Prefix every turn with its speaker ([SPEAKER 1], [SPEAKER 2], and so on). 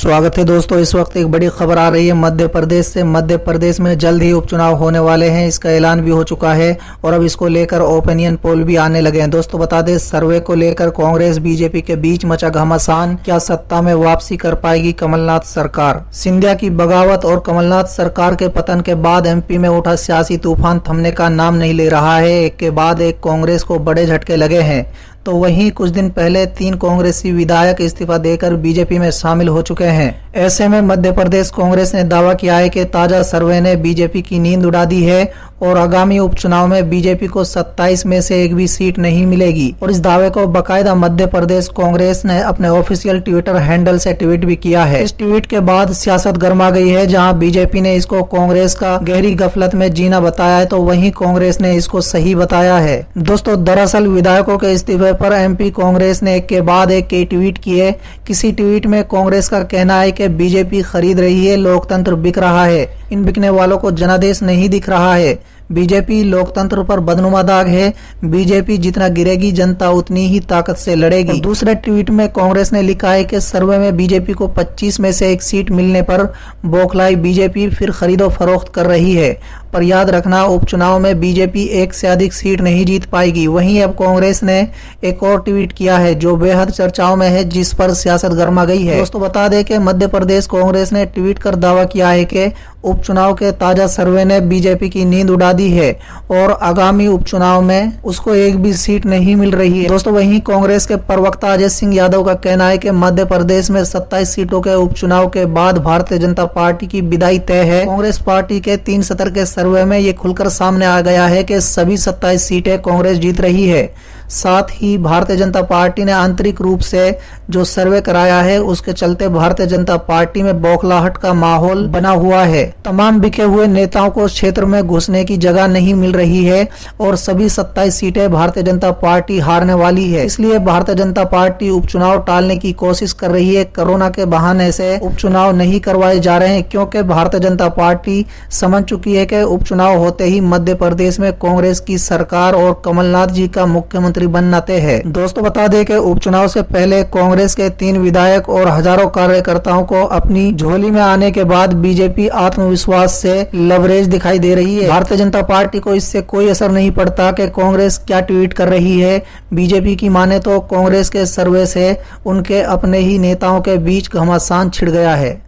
[SPEAKER 1] स्वागत है दोस्तों। इस वक्त एक बड़ी खबर आ रही है मध्य प्रदेश से। मध्य प्रदेश में जल्द ही उपचुनाव होने वाले हैं, इसका ऐलान भी हो चुका है और अब इसको लेकर ओपिनियन पोल भी आने लगे हैं। दोस्तों बता दें, सर्वे को लेकर कांग्रेस बीजेपी के बीच मचा घमासान। क्या सत्ता में वापसी कर पाएगी कमलनाथ सरकार? सिंधिया की बगावत और कमलनाथ सरकार के पतन के बाद एमपी में उठा सियासी तूफान थमने का नाम नहीं ले रहा है। एक के बाद एक कांग्रेस को बड़े झटके लगे हैं। तो वहीं कुछ दिन पहले 3 कांग्रेसी विधायक इस्तीफा देकर बीजेपी में शामिल हो चुके हैं। ऐसे में मध्य प्रदेश कांग्रेस ने दावा किया है कि ताजा सर्वे ने बीजेपी की नींद उड़ा दी है और आगामी उपचुनाव में बीजेपी को 27 में से एक भी सीट नहीं मिलेगी। और इस दावे को बाकायदा मध्य प्रदेश कांग्रेस ने अपने ऑफिशियल ट्विटर हैंडल से ट्वीट भी किया है। इस ट्वीट के बाद सियासत गर्मा गई है। जहां बीजेपी ने इसको कांग्रेस का गहरी गफलत में जीना बताया है, तो वहीं कांग्रेस ने इसको सही बताया है। दोस्तों दरअसल विधायकों के इस्तीफे पर एमपी कांग्रेस ने एक के बाद एक के ट्वीट किए। किसी ट्वीट में कांग्रेस का कहना है कि बीजेपी खरीद रही है, लोकतंत्र बिक रहा है। इन बिकने वालों को जनादेश नहीं दिख रहा है। बीजेपी लोकतंत्र पर बदनुमा दाग है। बीजेपी जितना गिरेगी जनता उतनी ही ताकत से लड़ेगी। दूसरे ट्वीट में कांग्रेस ने लिखा है कि सर्वे में बीजेपी को 25 में से एक सीट मिलने पर बौखलाई बीजेपी फिर खरीदो फरोख्त कर रही है। पर याद रखना, उपचुनाव में बीजेपी एक से अधिक सीट नहीं जीत पाएगी। वहीं अब कांग्रेस ने एक और ट्वीट किया है जो बेहद चर्चाओं में है, जिस पर सियासत गर्मा गई है। दोस्तों बता दें कि मध्य प्रदेश कांग्रेस ने ट्वीट कर दावा किया है कि उपचुनाव के ताजा सर्वे ने बीजेपी की नींद उड़ा दी है और आगामी उपचुनाव में उसको एक भी सीट नहीं मिल रही है। दोस्तों वहीं कांग्रेस के प्रवक्ता अजय सिंह यादव का कहना है कि मध्य प्रदेश में 27 सीटों के उपचुनाव के बाद भारतीय जनता पार्टी की विदाई तय है। कांग्रेस पार्टी के 3 सत्र के सर्वे में ये खुलकर सामने आ गया है कि सभी 27 सीटें कांग्रेस जीत रही है। साथ ही भारतीय जनता पार्टी ने आंतरिक रूप से जो सर्वे कराया है, उसके चलते भारतीय जनता पार्टी में बौखलाहट का माहौल बना हुआ है। तमाम बिके हुए नेताओं को क्षेत्र में घुसने की जगह नहीं मिल रही है और सभी 27 सीटें भारतीय जनता पार्टी हारने वाली है। इसलिए भारतीय जनता पार्टी उपचुनाव टालने की कोशिश कर रही है। कोरोना के बहाने से उपचुनाव नहीं करवाए जा रहे हैं, क्योंकि भारतीय जनता पार्टी समझ चुकी है कि उपचुनाव होते ही मध्य प्रदेश में कांग्रेस की सरकार और कमलनाथ जी का मुख्यमंत्री बनना तय है। दोस्तों बता दें कि उपचुनाव से पहले कांग्रेस के 3 विधायक और हजारों कार्यकर्ताओं को अपनी झोली में आने के बाद बीजेपी आत्मविश्वास से लवरेज दिखाई दे रही है। भारतीय जनता पार्टी को इससे कोई असर नहीं पड़ता कि कांग्रेस क्या ट्वीट कर रही है। बीजेपी की माने तो कांग्रेस के सर्वे से उनके अपने ही नेताओं के बीच घमासान छिड़ गया है।